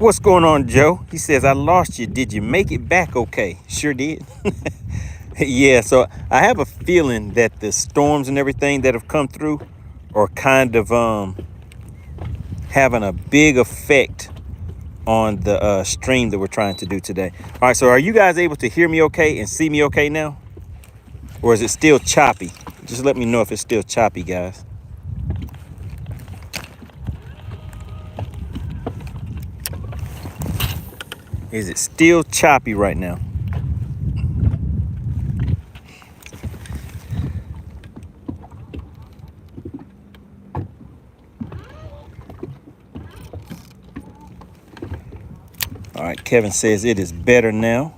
What's going on, Joe? He says, I lost you. Did you make it back okay? Sure did. Yeah, so I have a feeling that the storms and everything that have come through are kind of having a big effect on the stream that we're trying to do today. All right, so are you guys able to hear me okay and see me okay now? Or is it still choppy? Just let me know if it's still choppy, guys. Is it still choppy right now? All right, Kevin says it is better now.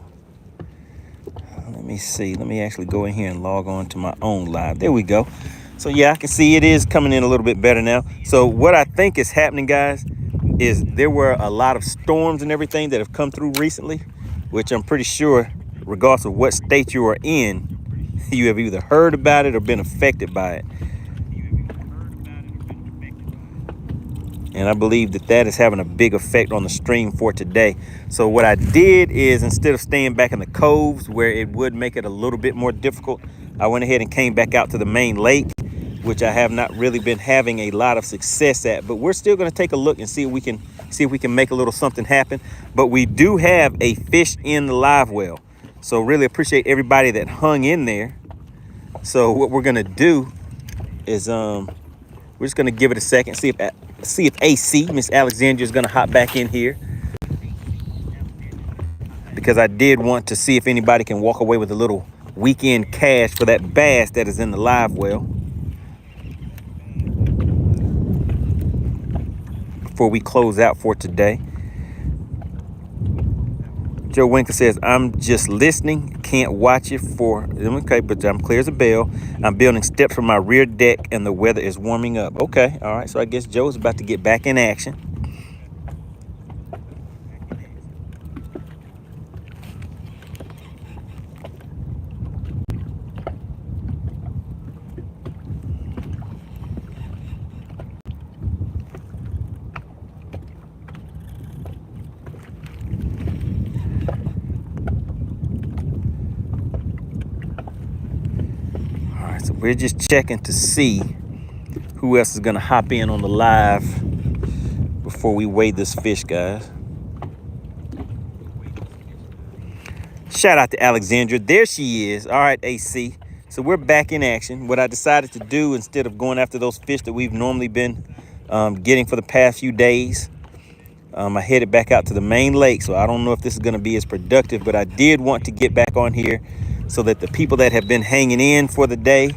Let me see. Let me actually go in here and log on to my own live. There we go. So yeah, I can see it is coming in a little bit better now. So what I think is happening, guys, is there were a lot of storms and everything that have come through recently, which I'm pretty sure, regardless of what state you are in, you have either heard about it or been affected by it. And I believe that that is having a big effect on the stream for today. So what I did is, instead of staying back in the coves where it would make it a little bit more difficult, I went ahead and came back out to the main lake, which I have not really been having a lot of success at. But we're still going to take a look and see if we can make a little something happen. But we do have a fish in the live well. So really appreciate everybody that hung in there. So what we're going to do is we're just going to give it a second, see if AC, Miss Alexandria, is going to hop back in here, because I did want to see if anybody can walk away with a little weekend cash for that bass that is in the live well before we close out for today. Joe Winker says, I'm just listening, can't watch it for, okay, but I'm clear as a bell. I'm building steps for my rear deck and the weather is warming up. Okay, all right, so I guess Joe's about to get back in action. So we're just checking to see who else is going to hop in on the live before we weigh this fish, guys. Shout out to Alexandra. There she is. All right, AC. So we're back in action. What I decided to do, instead of going after those fish that we've normally been getting for the past few days, I headed back out to the main lake. So I don't know if this is going to be as productive, but I did want to get back on here so that the people that have been hanging in for the day,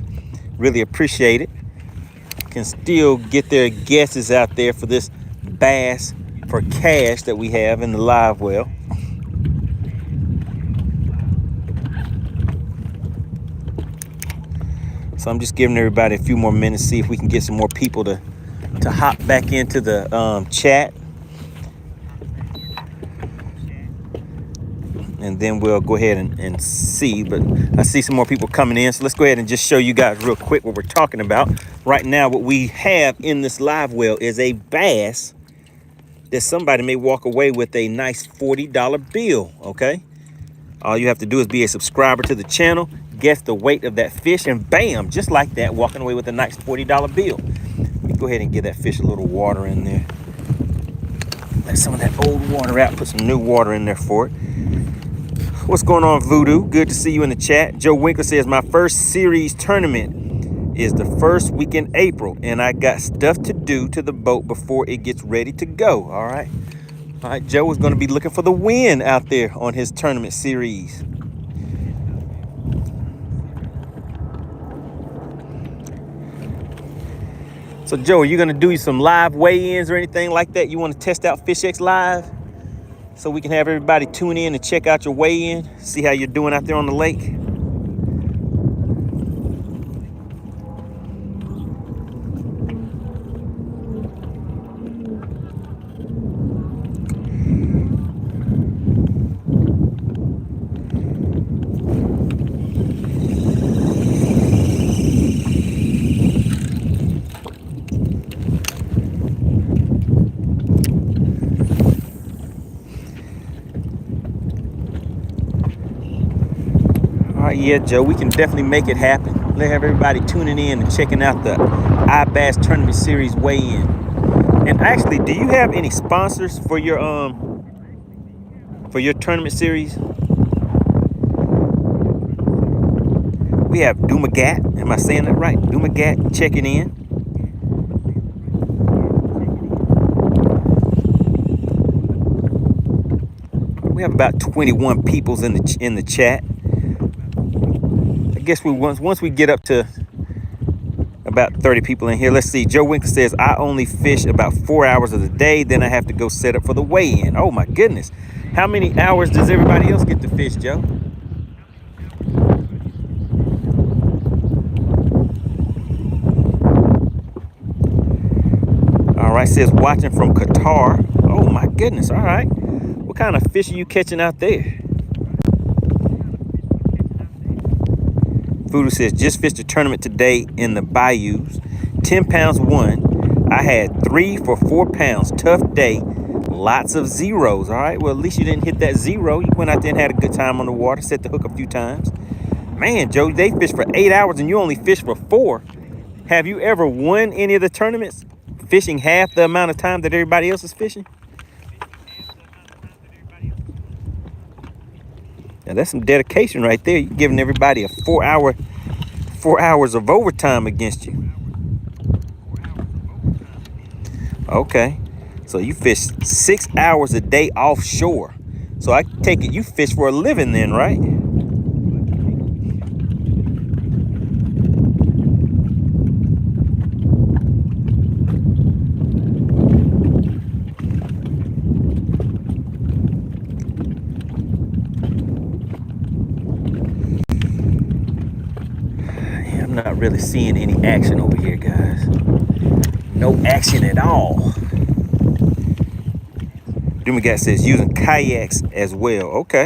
really appreciate it, can still get their guesses out there for this bass for cash that we have in the live well. So I'm just giving everybody a few more minutes, see if we can get some more people to hop back into the chat. And then we'll go ahead and see. But I see some more people coming in. So let's go ahead and just show you guys real quick what we're talking about. Right now, what we have in this live well is a bass that somebody may walk away with a nice $40 bill, okay? All you have to do is be a subscriber to the channel, guess the weight of that fish, and bam, just like that, walking away with a nice $40 bill. Let me go ahead and give that fish a little water in there. Let some of that old water out, put some new water in there for it. What's going on, Voodoo? Good to see you in the chat. Joe Winkler says, my first series tournament is the first week in April, and I got stuff to do to the boat before it gets ready to go. All right. All right, Joe is going to be looking for the win out there on his tournament series. So, Joe, are you going to do some live weigh-ins or anything like that? You want to test out FishX Live? So we can have everybody tune in and check out your weigh-in, see how you're doing out there on the lake. Yeah, Joe, we can definitely make it happen. Let have everybody tuning in and checking out the iBass Tournament Series weigh-in. And actually, do you have any sponsors for your tournament series? We have Dumagat. Am I saying that right? Dumagat checking in. We have about 21 peoples in the chat. I guess once we get up to about 30 people in here. Let's see. Joe Winkler says, I only fish about 4 hours of the day. Then I have to go set up for the weigh-in. Oh, my goodness. How many hours does everybody else get to fish, Joe? All right, says watching from Qatar. Oh, my goodness. All right. What kind of fish are you catching out there? Voodoo says, just fished a tournament today in the bayous. 10 pounds won. I had 3 for 4 pounds. Tough day. Lots of zeros. All right. Well, at least you didn't hit that zero. You went out there and had a good time on the water. Set the hook a few times. Man, Joe, they fished for 8 hours and you only fished for 4. Have you ever won any of the tournaments fishing half the amount of time that everybody else is fishing? Now, that's some dedication right there. You're giving everybody a 4 hours of overtime against you. Okay. So you fish 6 hours a day offshore. So I take it you fish for a living then, right? I'm not really seeing any action over here, guys. No action at all. Dumagat says using kayaks as well. Okay.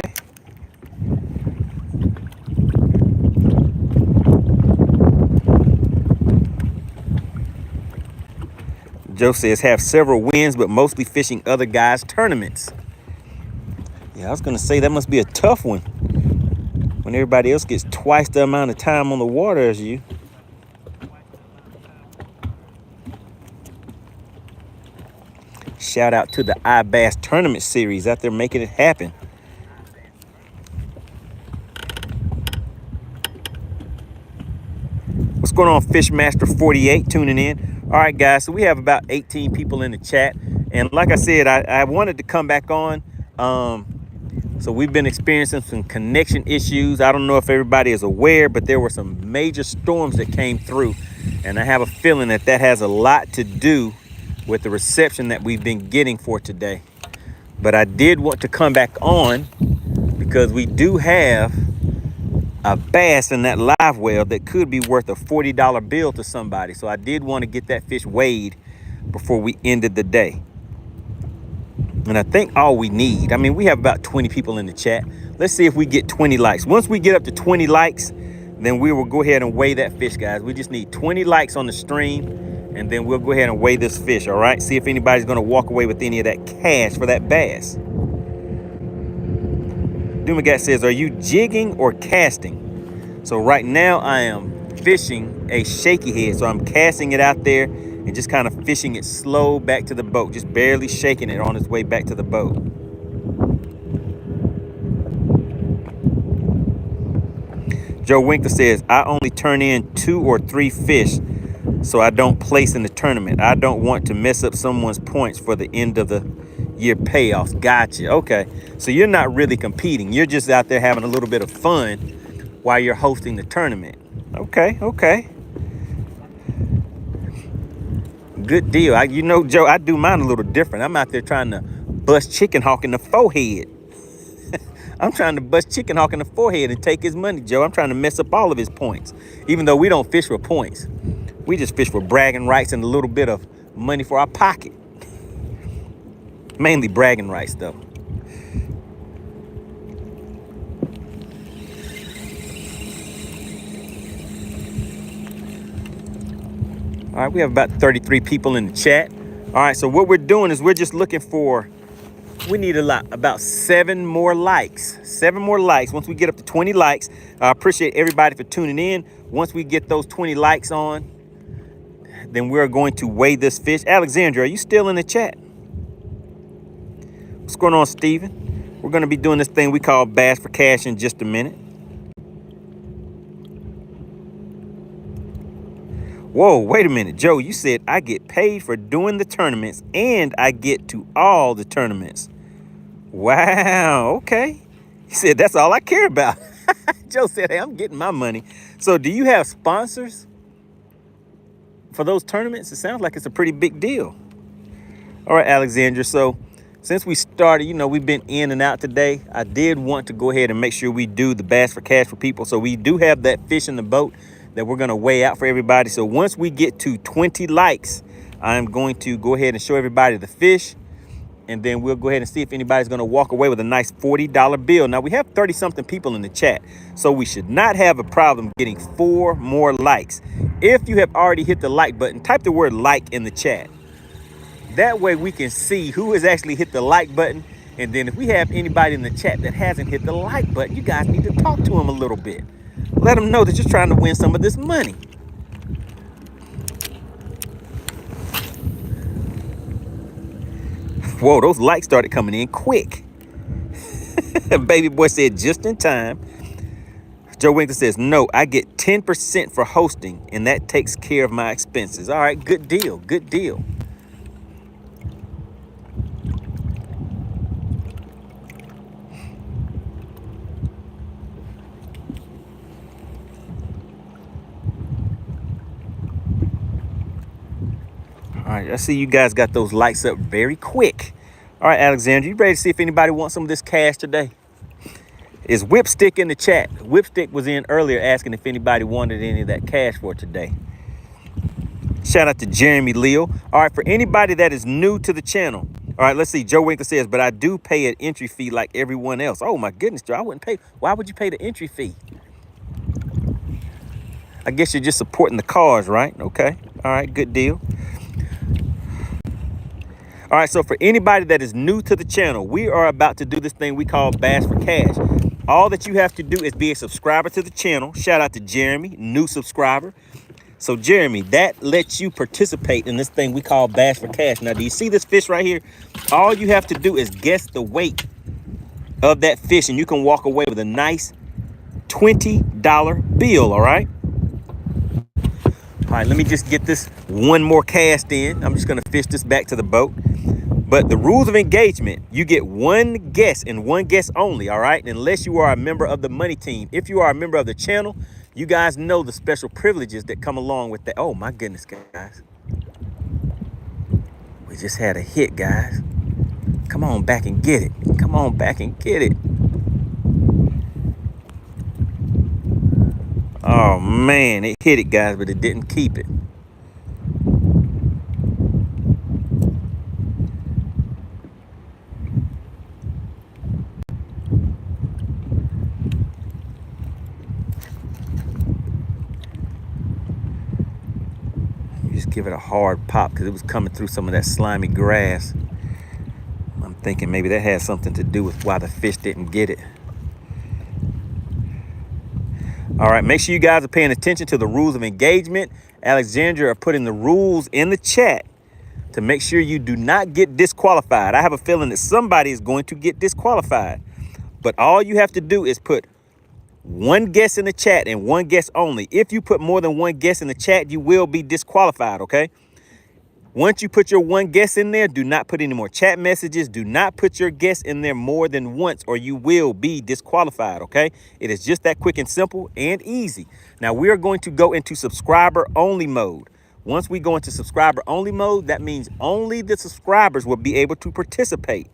Joe says have several wins, but mostly fishing other guys' tournaments. Yeah, I was going to say that must be a tough one when everybody else gets twice the amount of time on the water as you. Shout out to the iBass Tournament Series out there making it happen. What's going on, Fishmaster 48 tuning in? All right, guys, so we have about 18 people in the chat. And like I said, I wanted to come back on. So we've been experiencing some connection issues. I don't know if everybody is aware, but there were some major storms that came through. And I have a feeling that that has a lot to do with the reception that we've been getting for today. But I did want to come back on because we do have a bass in that live well that could be worth a $40 bill to somebody. So I did want to get that fish weighed before we ended the day. And I think all we need, I mean, we have about 20 people in the chat. Let's see if we get 20 likes. Once we get up to 20 likes, then we will go ahead and weigh that fish, guys. We just need 20 likes on the stream, and then we'll go ahead and weigh this fish, all right? See if anybody's going to walk away with any of that cash for that bass. Dumagat says, are you jigging or casting? So right now I am fishing a shaky head. So I'm casting it out there and just kind of fishing it slow back to the boat, just barely shaking it on its way back to the boat. Joe Winkler says, I only turn in 2 or 3 fish so I don't place in the tournament. I don't want to mess up someone's points for the end of the year payoffs. Gotcha. Okay. So you're not really competing. You're just out there having a little bit of fun while you're hosting the tournament. Okay. Okay. Good deal. You know, Joe, I do mine a little different. I'm out there trying to bust Chicken Hawk in the forehead. I'm trying to bust Chicken Hawk in the forehead and take his money, Joe. I'm trying to mess up all of his points, even though we don't fish for points. We just fish for bragging rights and a little bit of money for our pocket. Mainly bragging rights, though. All right, we have about 33 people in the chat. All right, so what we're doing is we're just looking for We need about 7 more likes. 7 more likes. Once we get up to 20 likes, I appreciate everybody for tuning in. Once we get those 20 likes on, then we're going to weigh this fish. Alexandra, are you still in the chat? What's going on, Steven? We're going to be doing this thing we call Bass for Cash in just a minute. Whoa, wait a minute. Joe, you said I get paid for doing the tournaments and I get to all the tournaments. Wow, okay. He said that's all I care about. Joe said, hey, I'm getting my money. So do you have sponsors for those tournaments? It sounds like it's a pretty big deal. All right, Alexandra. So since we started, we've been in and out today. I did want to go ahead and make sure we do the Bass for Cash for people. So we do have that fish in the boat that we're going to weigh out for everybody. So once we get to 20 likes, I'm going to go ahead and show everybody the fish. And then we'll go ahead and see if anybody's going to walk away with a nice $40 bill. Now, we have 30-something people in the chat, so we should not have a problem getting 4 more likes. If you have already hit the like button, type the word like in the chat. That way we can see who has actually hit the like button. And then if we have anybody in the chat that hasn't hit the like button, you guys need to talk to them a little bit. Let them know that you're trying to win some of this money. Whoa, those likes started coming in quick. Baby boy said just in time. Joe Winkler says, no, I get 10% for hosting, and that takes care of my expenses. All right, good deal, good deal. All right, I see you guys got those lights up very quick. All right, Alexandra, you ready to see if anybody wants some of this cash today? Is Whipstick in the chat? Whipstick was in earlier asking if anybody wanted any of that cash for today. Shout out to Jeremy Leo. All right, for anybody that is new to the channel. All right, let's see. Joe Winkler says, but I do pay an entry fee like everyone else. Oh, my goodness, Joe, I wouldn't pay. Why would you pay the entry fee? I guess you're just supporting the cause, right? Okay. All right, good deal. All right, so for anybody that is new to the channel, we are about to do this thing we call Bass for Cash. All that you have to do is be a subscriber to the channel. Shout out to Jeremy, new subscriber. So Jeremy, that lets you participate in this thing we call Bass for Cash. Now, do you see this fish right here? All you have to do is guess the weight of that fish, and you can walk away with a nice $20 bill, all right? All right, let me just get this one more cast in. I'm just going to fish this back to the boat. But the rules of engagement, you get one guess and one guess only, all right? Unless you are a member of the money team. If you are a member of the channel, you guys know the special privileges that come along with that. Oh, my goodness, guys. We just had a hit, guys. Come on back and get it. Come on back and get it. Oh, man, it hit it, guys, but it didn't keep it. Just give it a hard pop because it was coming through some of that slimy grass. I'm thinking maybe that has something to do with why the fish didn't get it. All right, make sure you guys are paying attention to the rules of engagement. Alexandra are putting the rules in the chat to make sure you do not get disqualified. I have a feeling that somebody is going to get disqualified. But all you have to do is put one guess in the chat and one guess only. If you put more than one guess in the chat, you will be disqualified, okay? Once you put your one guess in there, do not put any more chat messages. Do not put your guess in there more than once or you will be disqualified, okay? It is just that quick and simple and easy. Now, we are going to go into subscriber only mode. Once we go into subscriber only mode, that means only the subscribers will be able to participate.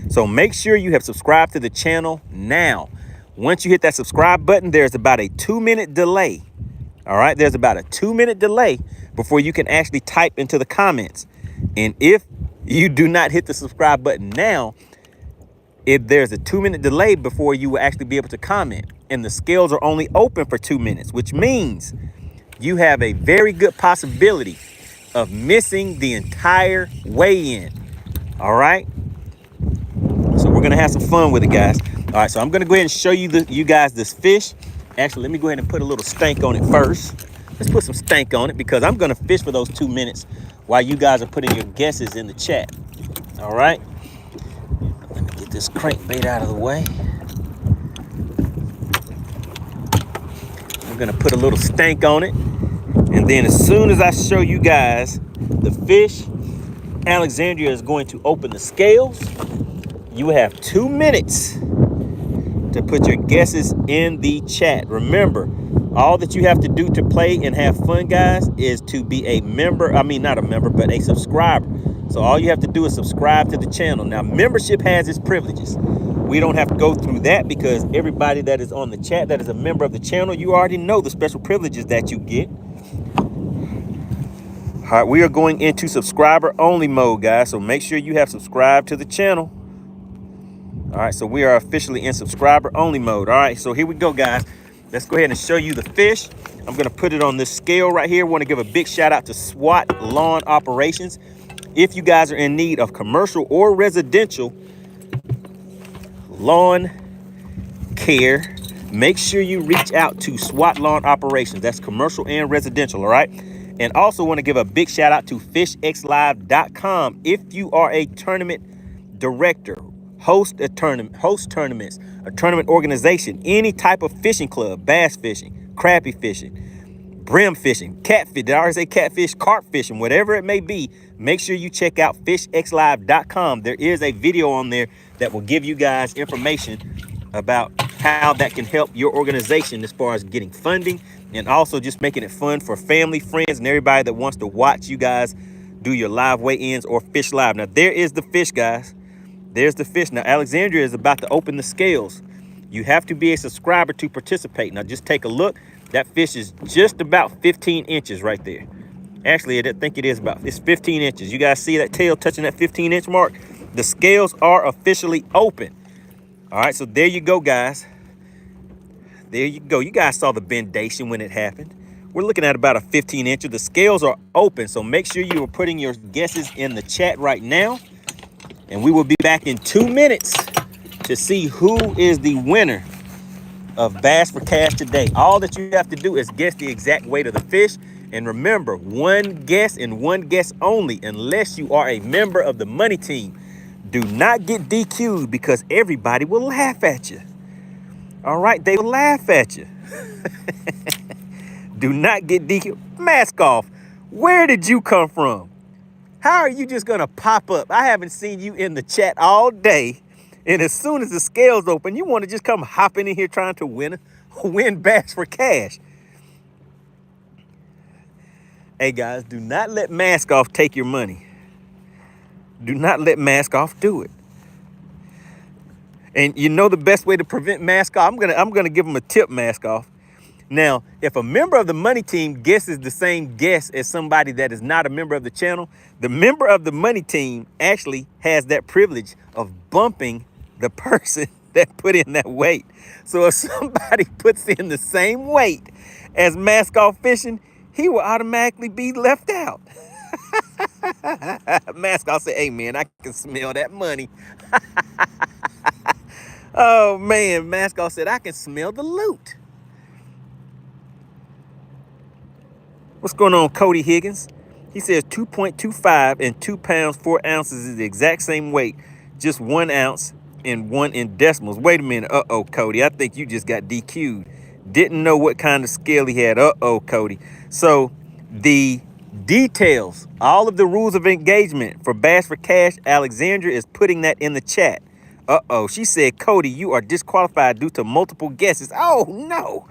So make sure you have subscribed to the channel now. Once you hit that subscribe button, there's about a 2-minute delay. All right, there's about a 2-minute delay before you can actually type into the comments. And if you do not hit the subscribe button now, if there's a 2-minute delay before you will actually be able to comment. And the scales are only open for 2 minutes, which means you have a very good possibility of missing the entire weigh-in. All right. we're gonna have some fun with it, guys. All right, so I'm gonna go ahead and show you guys this fish. Actually, let me go ahead and put a little stank on it first. Let's put some stank on it because I'm gonna fish for those 2 minutes while you guys are putting your guesses in the chat. All right. Let me get this crankbait out of the way. I'm gonna put a little stank on it. And then as soon as I show you guys the fish, Alexandria is going to open the scales. You have 2 minutes to put your guesses in the chat. Remember, all that you have to do to play and have fun, guys, is to be a member. I mean, not a member, but a subscriber. So all you have to do is subscribe to the channel. Now, membership has its privileges. We don't have to go through that because everybody that is on the chat that is a member of the channel, you already know the special privileges that you get. All right, we are going into subscriber only mode, guys. So make sure you have subscribed to the channel. All right, so we are officially in subscriber only mode. All right, so here we go, guys. Let's go ahead and show you the fish. I'm gonna put it on this scale right here. Want to give a big shout out to SWAT Lawn Operations. If you guys are in need of commercial or residential lawn care, make sure you reach out to SWAT Lawn Operations. That's commercial and residential, all right? And also want to give a big shout out to fishxlive.com. If you are a tournament director, host tournaments, a tournament organization, any type of fishing club, bass fishing, crappie fishing, brim fishing, catfish, did I already say catfish, carp fishing, whatever it may be, make sure you check out fishxlive.com. There is a video on there that will give you guys information about how that can help your organization as far as getting funding and also just making it fun for family, friends, and everybody that wants to watch you guys do your live weigh-ins or fish live. Now, there is the fish, guys. There's the fish. Now, Alexandria is about to open the scales. You have to be a subscriber to participate. Now, just take a look. That fish is just about 15 inches right there. Actually, I think it is it's 15 inches. You guys see that tail touching that 15-inch mark? The scales are officially open. All right, so there you go, guys. There you go. You guys saw the bendation when it happened. We're looking at about a 15-incher. The scales are open, so make sure you are putting your guesses in the chat right now. And we will be back in 2 minutes to see who is the winner of Bass for Cash today. All that you have to do is guess the exact weight of the fish. And remember, one guess and one guess only, unless you are a member of the money team. Do not get DQ'd because everybody will laugh at you. All right, they will laugh at you. Do not get DQ'd. Mask off. Where did you come from? How are you just gonna pop up? I haven't seen you in the chat all day. And as soon as the scales open, you wanna just come hopping in here trying to win Bass for Cash. Hey guys, do not let Mask Off take your money. Do not let Mask Off do it. And you know the best way to prevent Mask Off? I'm gonna give them a tip, Mask Off. Now, if a member of the money team guesses the same guess as somebody that is not a member of the channel, the member of the money team actually has that privilege of bumping the person that put in that weight. So if somebody puts in the same weight as Mask Off Fishing, he will automatically be left out. Mask Off say, hey man, I can smell that money. Oh man, Mask Off said, I can smell the loot. What's going on, Cody Higgins? He says 2.25 and 2 pounds, 4 ounces is the exact same weight. Just 1 ounce and 1 in decimals. Wait a minute. Uh-oh, Cody. I think you just got DQ'd. Didn't know what kind of scale he had. Uh-oh, Cody. So the details, all of the rules of engagement for Bass for Cash, Alexandria is putting that in the chat. Uh-oh. She said, Cody, you are disqualified due to multiple guesses. Oh, no.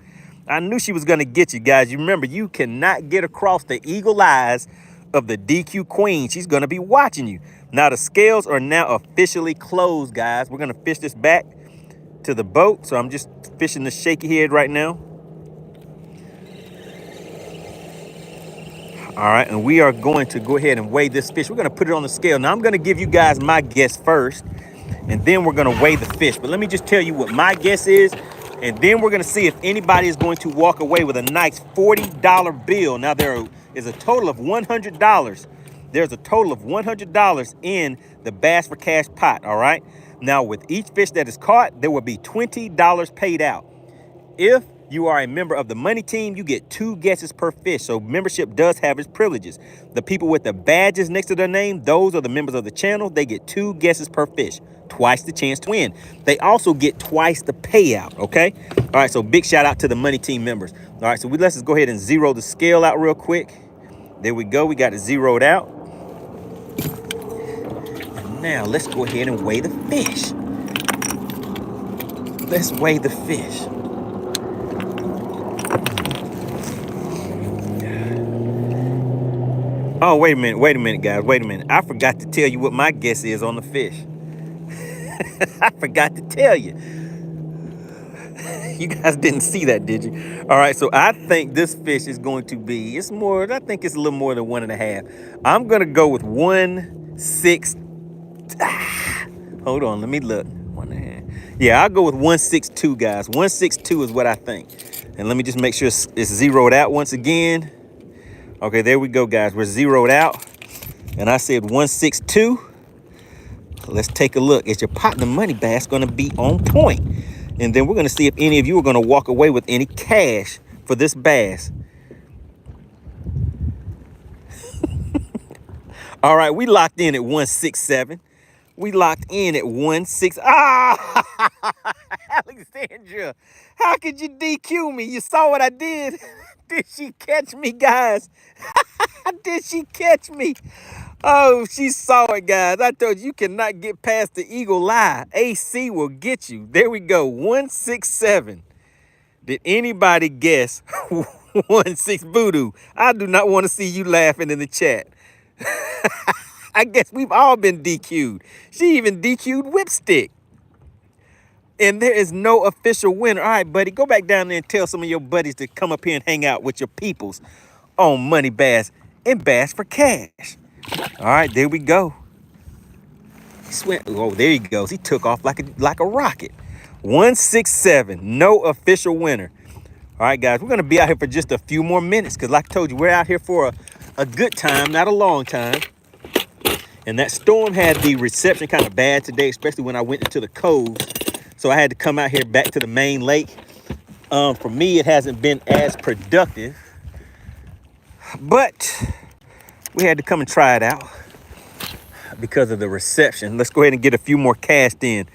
I knew she was going to get you guys. You remember, you cannot get across the eagle eyes of the DQ queen. She's going to be watching you. Now, the scales are now officially closed, guys. We're going to fish this back to the boat. So I'm just fishing the shaky head right now. All right, and we are going to go ahead and weigh this fish. We're going to put it on the scale. Now, I'm going to give you guys my guess first, and then we're going to weigh the fish. But let me just tell you what my guess is. And then we're going to see if anybody is going to walk away with a nice $40 bill. Now, there is a total of $100 there's a total of $100 in the Bass for Cash pot, all right? Now, with each fish that is caught, there will be $20 paid out. If you are a member of the money team, you get 2 guesses per fish. So membership does have its privileges. The people with the badges next to their name, those are the members of the channel. They get 2 guesses per fish, twice the chance to win. They also get twice the payout, okay? All right, so big shout out to the money team members. All right, so let's just go ahead and zero the scale out real quick. There we go. We got it zeroed out. And now let's go ahead and weigh the fish. Let's weigh the fish. Oh, wait a minute, guys. Wait a minute. I forgot to tell you what my guess is on the fish. I forgot to tell you. You guys didn't see that, did you? All right, so I think this fish is going to be, I think it's a little more than 1.5. I'm going to go with 1.6. Hold on, let me look. 1.5. Yeah, I'll go with 1.62, guys. 1.62 is what I think. And let me just make sure it's zeroed out once again. Okay, there we go, guys. We're zeroed out. And I said 1.62. Let's take a look. Is your partner Money Bass going to be on point? And then we're going to see if any of you are going to walk away with any cash for this bass. All right, we locked in at 1.67. We locked in at 1.6. Ah, Alexandra, how could you DQ me? You saw what I did? Did she catch me, guys? Did she catch me? Oh, she saw it, guys. I told you, you cannot get past the eagle eye. AC will get you. There we go, 1.67. Did anybody guess 1.6 voodoo? I do not want to see you laughing in the chat. I guess we've all been DQ'd. She even DQ'd Whipstick. And there is no official winner. All right, buddy, go back down there and tell some of your buddies to come up here and hang out with your peoples on Money Bass and Bass for Cash. All right, there we go. Oh, there he goes. He took off like a rocket. 1.67, no official winner. All right, guys, we're going to be out here for just a few more minutes because like I told you, we're out here for a good time, not a long time. And that storm had the reception kind of bad today, especially when I went into the coves. So I had to come out here back to the main lake. For me, it hasn't been as productive, but we had to come and try it out because of the reception. Let's go ahead and get a few more cast in.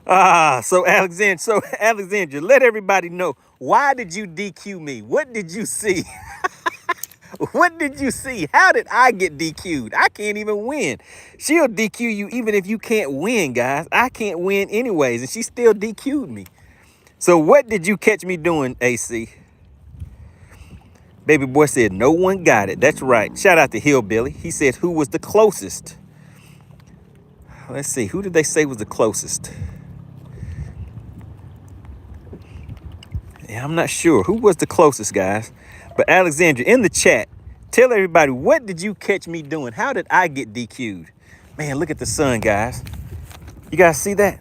So Alexandra, let everybody know, why did you DQ me? What did you see? What did you see? How did I get DQ'd? I can't even win. She'll DQ you even if you can't win, guys. I can't win anyways, and she still DQ'd me. So what did you catch me doing, AC? Baby boy said no one got it. That's right. Shout out to Hillbilly. He said who was the closest. Let's see. Who did they say was the closest? Yeah, I'm not sure. Who was the closest, guys? But Alexandra, in the chat, tell everybody, what did you catch me doing? How did I get DQ'd? Man, look at the sun, guys. You guys see that?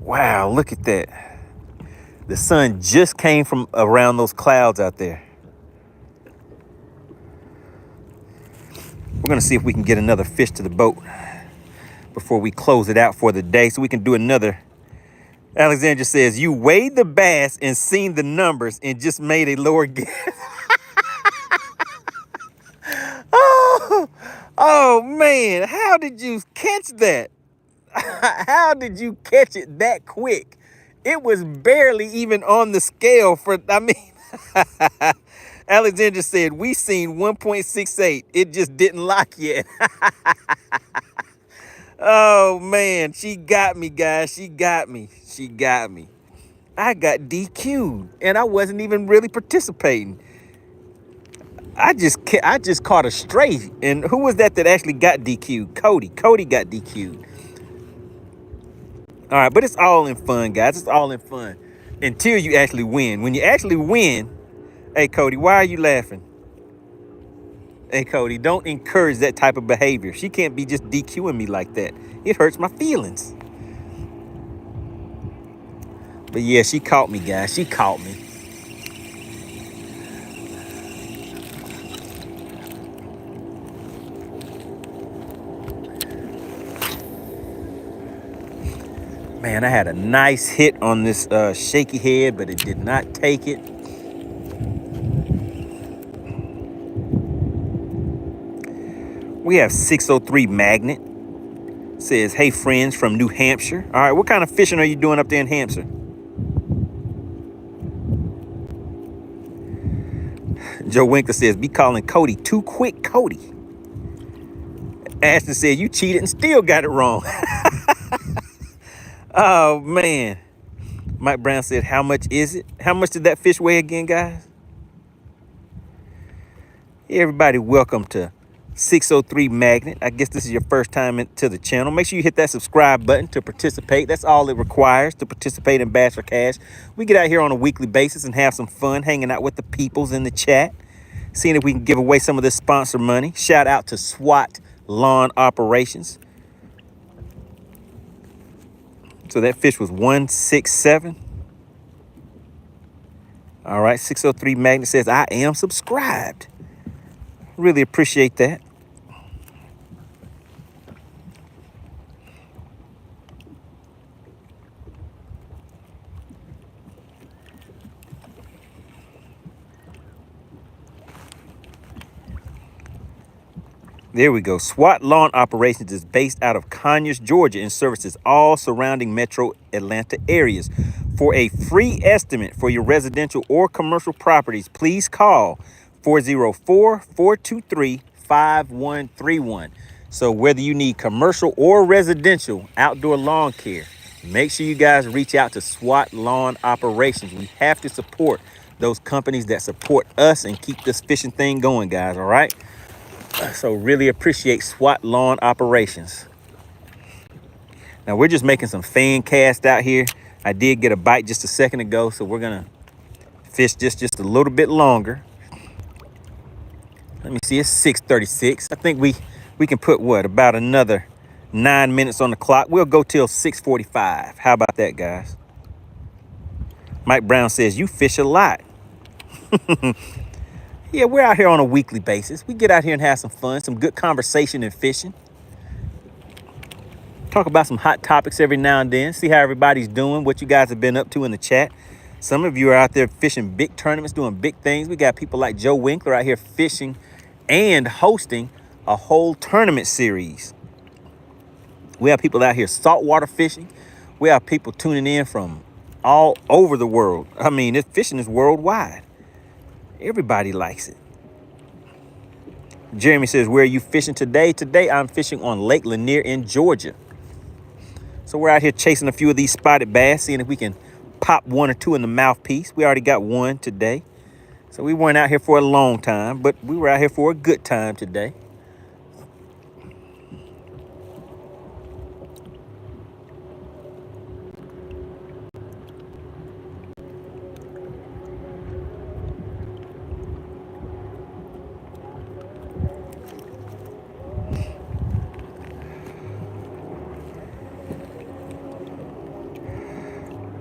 Wow, look at that. The sun just came from around those clouds out there. We're going to see if we can get another fish to the boat before we close it out for the day so we can do another. Alexandra says, you weighed the bass and seen the numbers and just made a lower guess. Oh, man. How did you catch that? How did you catch it that quick? It was barely even on the scale Alexandra said, we seen 1.68. It just didn't lock yet. Oh, man, she got me, guys. She got me. I got DQ'd, and I wasn't even really participating. I just caught a stray. And who was that actually got DQ'd? Cody. Cody got DQ'd. All right, but it's all in fun, guys. It's all in fun until you actually win. When you actually win, hey, Cody, why are you laughing? Hey, Cody, don't encourage that type of behavior. She can't be just DQing me like that. It hurts my feelings. But yeah, she caught me, guys. She caught me. Man, I had a nice hit on this shaky head, but it did not take it. We have 603 Magnet. Says, hey, friends from New Hampshire. All right, what kind of fishing are you doing up there in Hampshire? Joe Winkler says, be calling Cody too quick, Cody. Ashton said, you cheated and still got it wrong. Oh, man. Mike Brown said, how much is it? How much did that fish weigh again, guys? Hey, everybody, welcome to 603 Magnet. I guess this is your first time to the channel. Make sure you hit that subscribe button to participate. That's all it requires to participate in Bass for Cash. We get out here on a weekly basis and have some fun hanging out with the peoples in the chat, seeing if we can give away some of this sponsor money. Shout out to SWAT Lawn Operations. So that fish was 167. All right, 603 Magnet says, I am subscribed. Really appreciate that. There we go. SWAT Lawn Operations is based out of Conyers, Georgia, and services all surrounding metro Atlanta areas. For a free estimate for your residential or commercial properties, please call 404-423-5131. So whether you need commercial or residential outdoor lawn care, make sure you guys reach out to SWAT Lawn Operations. We have to support those companies that support us and keep this fishing thing going, guys, all right? So really appreciate SWAT Lawn Operations. Now we're just making some fan cast out here. I did get a bite just a second ago, so we're gonna fish just a little bit longer. Let me see, it's 6:36. I think we can put what, about another 9 minutes on the clock. We'll go till 6:45. How about that, guys? Mike Brown says, you fish a lot. Yeah, we're out here on a weekly basis. We get out here and have some fun, some good conversation and fishing. Talk about some hot topics every now and then. See how everybody's doing, what you guys have been up to in the chat. Some of you are out there fishing big tournaments, doing big things. We got people like Joe Winkler out here fishing and hosting a whole tournament series. We have people out here saltwater fishing. We have people tuning in from all over the world. I mean, this fishing is worldwide. Everybody likes it. Jeremy says, where are you fishing today? Today, I'm fishing on Lake Lanier in Georgia. So we're out here chasing a few of these spotted bass, seeing if we can pop one or two in the mouthpiece. We already got one today. So we weren't out here for a long time, but we were out here for a good time today.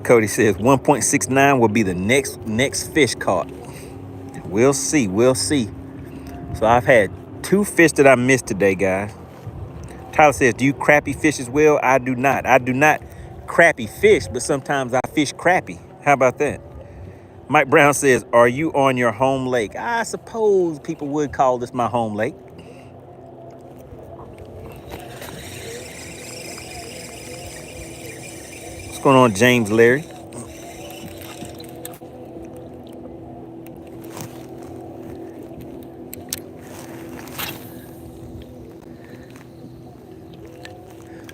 Cody says 1.69 will be the next fish caught. We'll see. We'll see. So I've had 2 fish that I missed today, guys. Tyler says, do you crappie fish as well? I do not. I do not crappie fish, but sometimes I fish crappie. How about that? Mike Brown says, are you on your home lake? I suppose people would call this my home lake. What's going on, James Larry?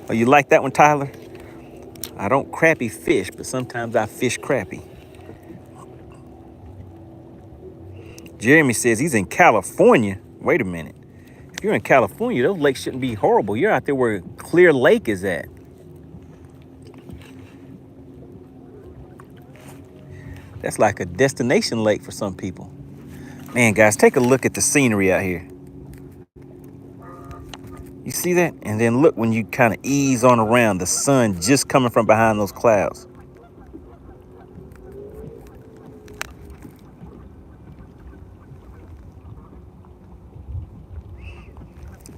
Oh, you like that one, Tyler? I don't crappie fish, but sometimes I fish crappie. Jeremy says he's in California. Wait a minute. If you're in California, those lakes shouldn't be horrible. You're out there where Clear Lake is at. That's like a destination lake for some people. Man, guys, take a look at the scenery out here. You see that? And then look when you kind of ease on around, the sun just coming from behind those clouds.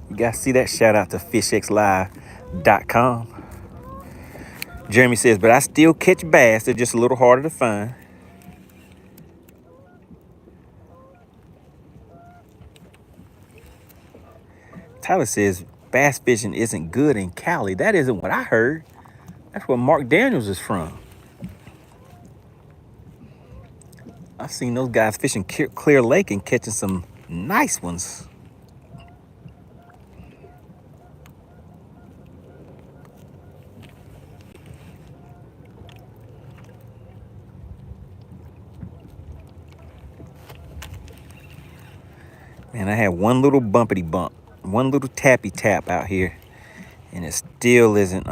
You guys see that? Shout out to fishxlive.com. Jeremy says, but I still catch bass. They're just a little harder to find. Tyler says, bass fishing isn't good in Cali. That isn't what I heard. That's where Mark Daniels is from. I've seen those guys fishing Clear Lake and catching some nice ones. Man, I had one little bumpity bump, one little tappy tap out here, and it still isn't,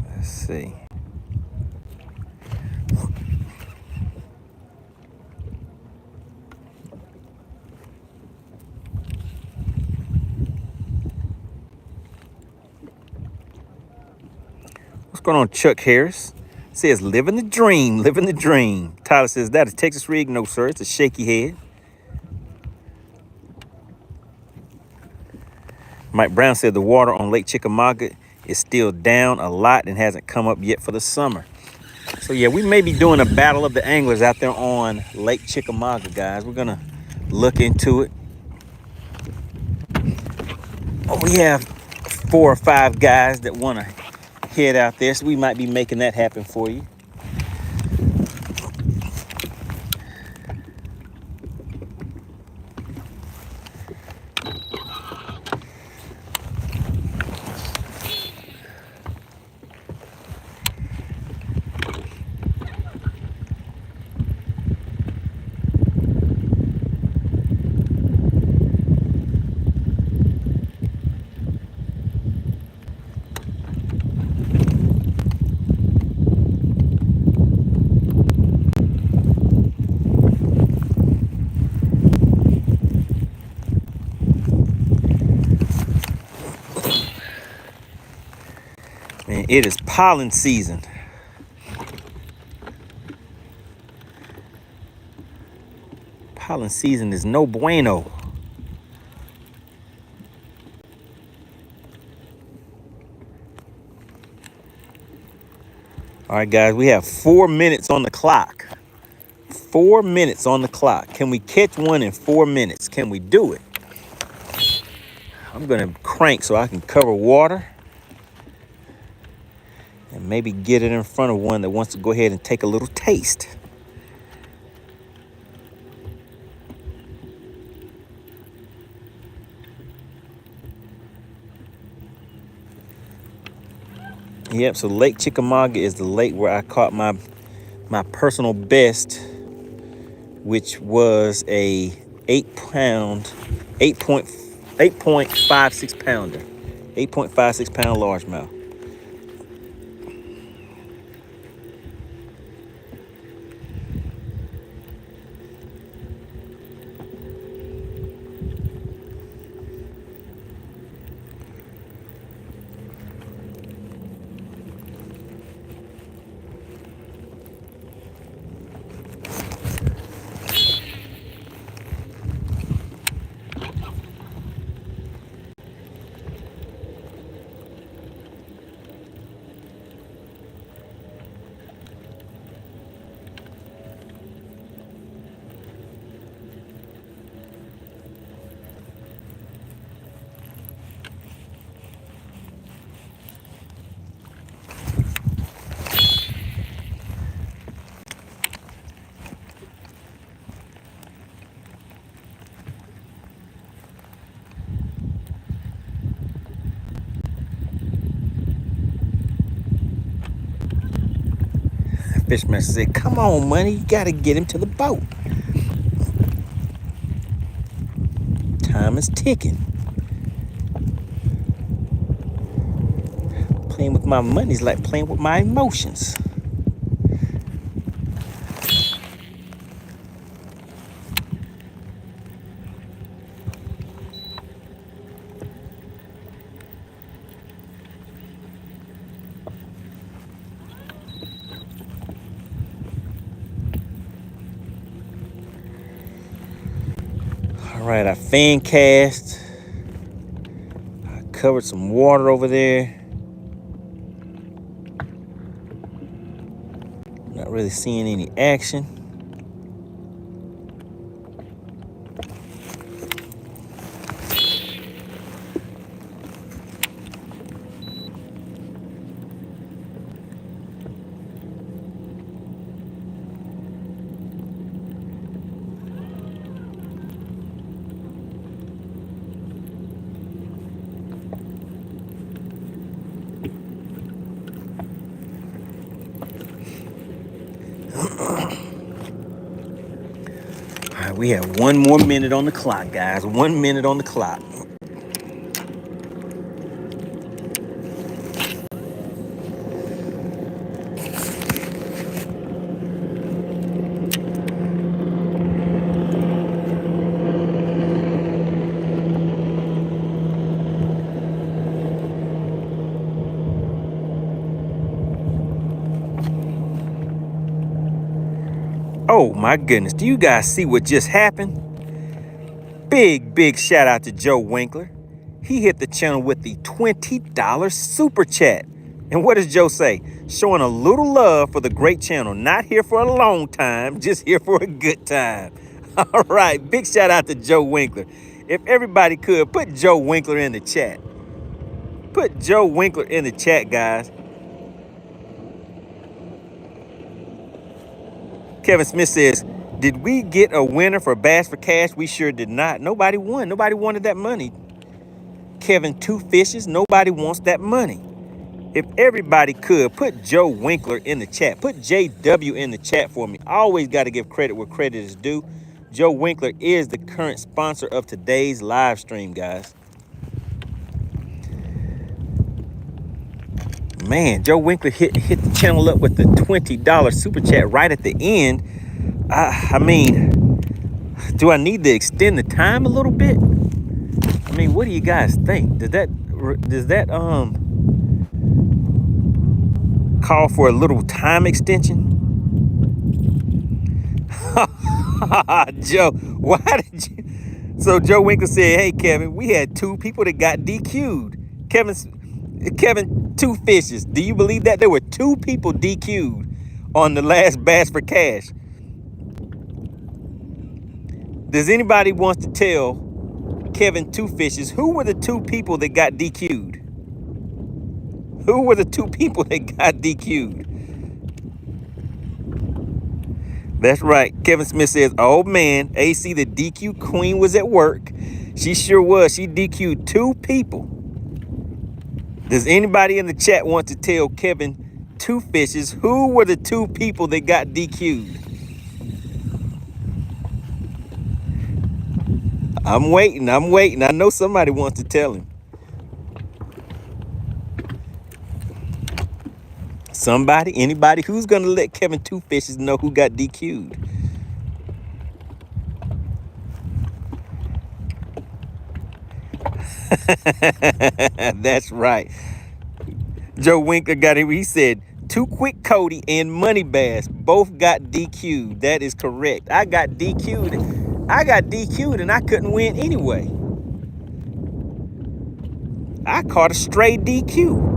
let's see. What's going on, Chuck Harris? Says, living the dream, living the dream. Tyler says, that is Texas rig? No, sir, it's a shaky head. Mike Brown said the water on Lake Chickamauga is still down a lot and hasn't come up yet for the summer. So yeah, we may be doing a battle of the anglers out there on Lake Chickamauga, guys. We're gonna look into it. Oh, we have 4 or 5 guys that want to head out there, so we might be making that happen for you. Man, it is pollen season. Pollen season is no bueno. All right, guys, we have 4 minutes on the clock. 4 minutes on the clock. Can we catch one in 4 minutes? Can we do it? I'm gonna crank so I can cover water and maybe get it in front of one that wants to go ahead and take a little taste. Yep, so Lake Chickamauga is the lake where I caught my personal best, which was a 8.56 pounder, 8.56 pound largemouth. Fishmaster said, come on, Money, you gotta get him to the boat. Time is ticking. Playing with my money is like playing with my emotions. All All right, I fan cast. I covered some water over there. Not really seeing any action. All right, we have 1 more minute on the clock, guys. 1 minute on the clock. Oh my goodness, do you guys see what just happened? Big shout out to Joe Winkler. He hit the channel with the $20 super chat. And what does Joe say? Showing a little love for the great channel. Not here for a long time, just here for a good time. All right, big shout out to Joe Winkler. If everybody could, put Joe Winkler in the chat. Put Joe Winkler in the chat, guys. Kevin Smith says, did we get a winner for Bass for Cash? We sure did not. Nobody won. Nobody wanted that money. Kevin, 2 fishes. Nobody wants that money. If everybody could, put Joe Winkler in the chat. Put JW in the chat for me. I always got to give credit where credit is due. Joe Winkler is the current sponsor of today's live stream, guys. Man, Joe Winkler hit the channel up with the $20 super chat right at the end. I mean, do I need to extend the time a little bit? I mean, what do you guys think? Does that call for a little time extension? Joe, why did you? So Joe Winkler said, hey, Kevin, we had 2 people that got DQ'd. Kevin, 2 fishes. Do you believe that? There were 2 people DQ'd on the last Bass for Cash. Does anybody want to tell Kevin 2 fishes who were the 2 people that got DQ'd? Who were the 2 people that got DQ'd? That's right. Kevin Smith says, oh man, AC, the DQ queen was at work. She sure was. She DQ'd 2 people. Does anybody in the chat want to tell Kevin 2 fishes who were the 2 people that got DQ'd? I'm waiting. I know somebody wants to tell him. Somebody, anybody, who's going to let Kevin 2 fishes know who got DQ'd? That's right. Joe Winkler got it. He said, Too Quick Cody and MoneyBass both got DQ'd. That is correct. I got DQ'd and I couldn't win anyway. I caught a stray DQ.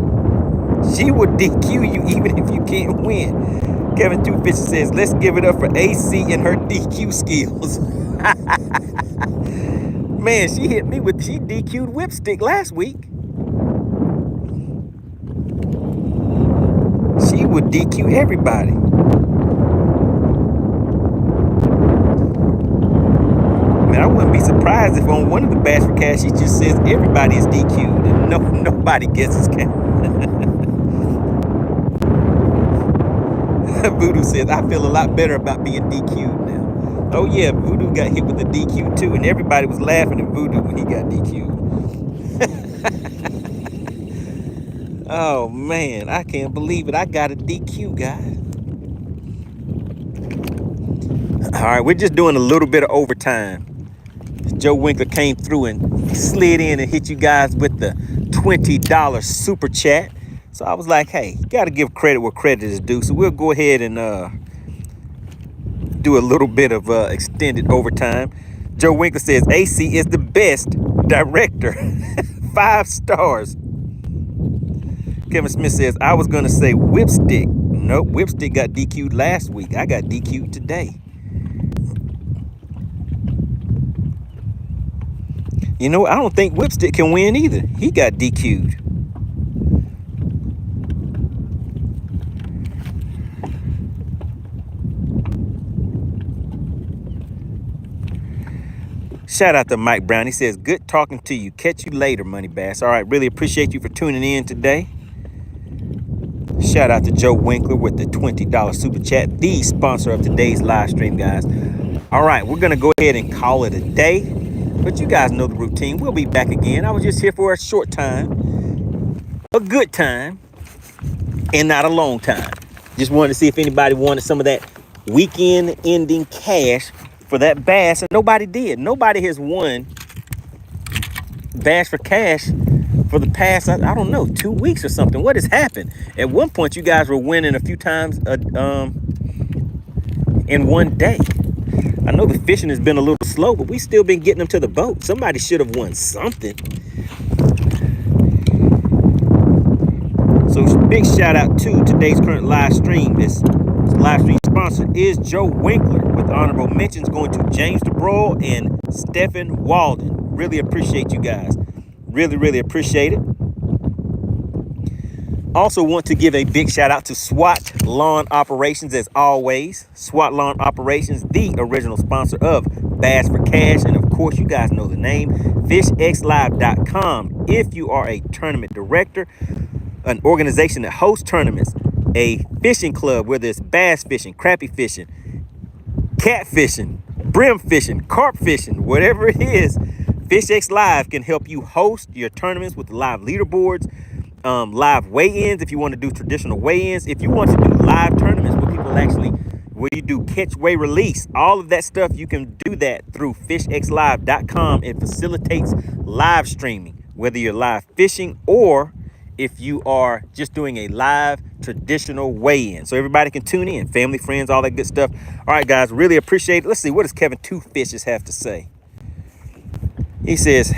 She would DQ you even if you can't win. Kevin 2 Fisher says, let's give it up for AC and her DQ skills. Man, she DQ'd Whipstick last week. She would DQ everybody. Man, I wouldn't be surprised if on one of the Bass for Cash, she just says everybody is DQ'd and nobody guesses count. Voodoo says, I feel a lot better about being DQ'd now. Oh yeah, Voodoo got hit with the DQ too, and everybody was laughing at Voodoo when he got DQ'd. Oh man, I can't believe it. I got a DQ, guys. All right, we're just doing a little bit of overtime. Joe Winkler came through and slid in and hit you guys with the $20 super chat. So I was like, hey, you got to give credit where credit is due. So we'll go ahead and do a little bit of extended overtime. Joe Winkler says AC is the best director. 5 stars. Kevin Smith says, I was going to say Whipstick. Nope, Whipstick got DQ'd last week. I got DQ'd today. You know, I don't think Whipstick can win either. He got DQ'd. Shout out to Mike Brown. He says, good talking to you. Catch you later, MoneyBass. All right, really appreciate you for tuning in today. Shout out to Joe Winkler with the $20 super chat, the sponsor of today's live stream, guys. All right, we're going to go ahead and call it a day. But you guys know the routine. We'll be back again. I was just here for a short time, a good time, and not a long time. Just wanted to see if anybody wanted some of that weekend ending cash for that bass, and nobody did. Nobody has won Bass for Cash for the past, I don't know, 2 weeks or something. What has happened? At one point, you guys were winning a few times in one day. I know the fishing has been a little slow, but we still been getting them to the boat. Somebody should have won something. So big shout out to today's current live stream. This live stream sponsor is Joe Winkler, with honorable mentions going to James DeBroil and Stephen Walden. Really appreciate you guys. Really appreciate it. Also want to give a big shout out to SWAT Lawn Operations, as always. SWAT Lawn Operations, the original sponsor of Bass for Cash. And of course, you guys know the name, fishxlive.com. If you are a tournament director, an organization that hosts tournaments, a fishing club, whether it's bass fishing, crappie fishing, cat fishing, brim fishing, carp fishing, whatever it is, FishX Live can help you host your tournaments with live leaderboards, live weigh-ins if you want to do traditional weigh-ins. If you want to do live tournaments where people actually, where you do catch, weigh, release, all of that stuff, you can do that through fishxlive.com. It facilitates live streaming, whether you're live fishing or if you are just doing a live traditional weigh-in. So everybody can tune in, family, friends, all that good stuff. All right, guys, really appreciate it. Let's see, what does Kevin Two Fishes have to say? He says,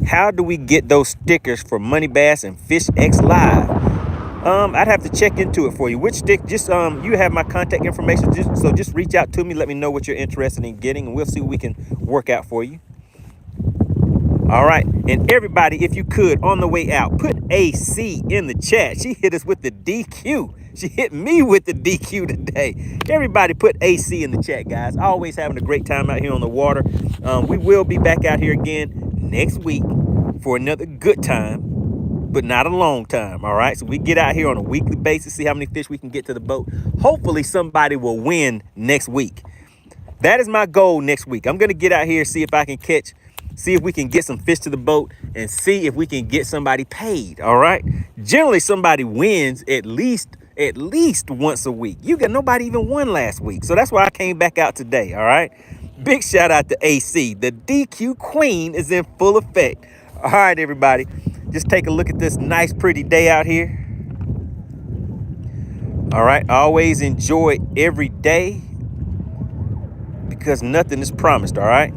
how do we get those stickers for MoneyBass and FishX Live? I'd have to check into it for you. Which stick? Just you have my contact information. Just reach out to me. Let me know what you're interested in getting, and we'll see what we can work out for you. All right, and everybody, if you could, on the way out, put AC in the chat. She hit us with the DQ. She hit me with the DQ today. Everybody put AC in the chat, guys. Always having a great time out here on the water. We will be back out here again next week for another good time, but not a long time, all right? So we get out here on a weekly basis, see how many fish we can get to the boat. Hopefully somebody will win next week. That is my goal next week. I'm going to get out here, see if I can catch, see if we can get some fish to the boat, and see if we can get somebody paid, all right? Generally, somebody wins at least once a week. You got nobody even won last week. So that's why I came back out today, all right? Big shout out to AC. The DQ queen is in full effect. All right, everybody. Just take a look at this nice, pretty day out here. All right. Always enjoy every day because nothing is promised, all right?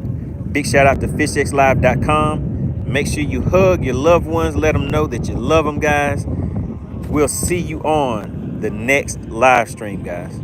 Big shout out to fishxlive.com. Make sure you hug your loved ones. Let them know that you love them, guys. We'll see you on the next live stream, guys.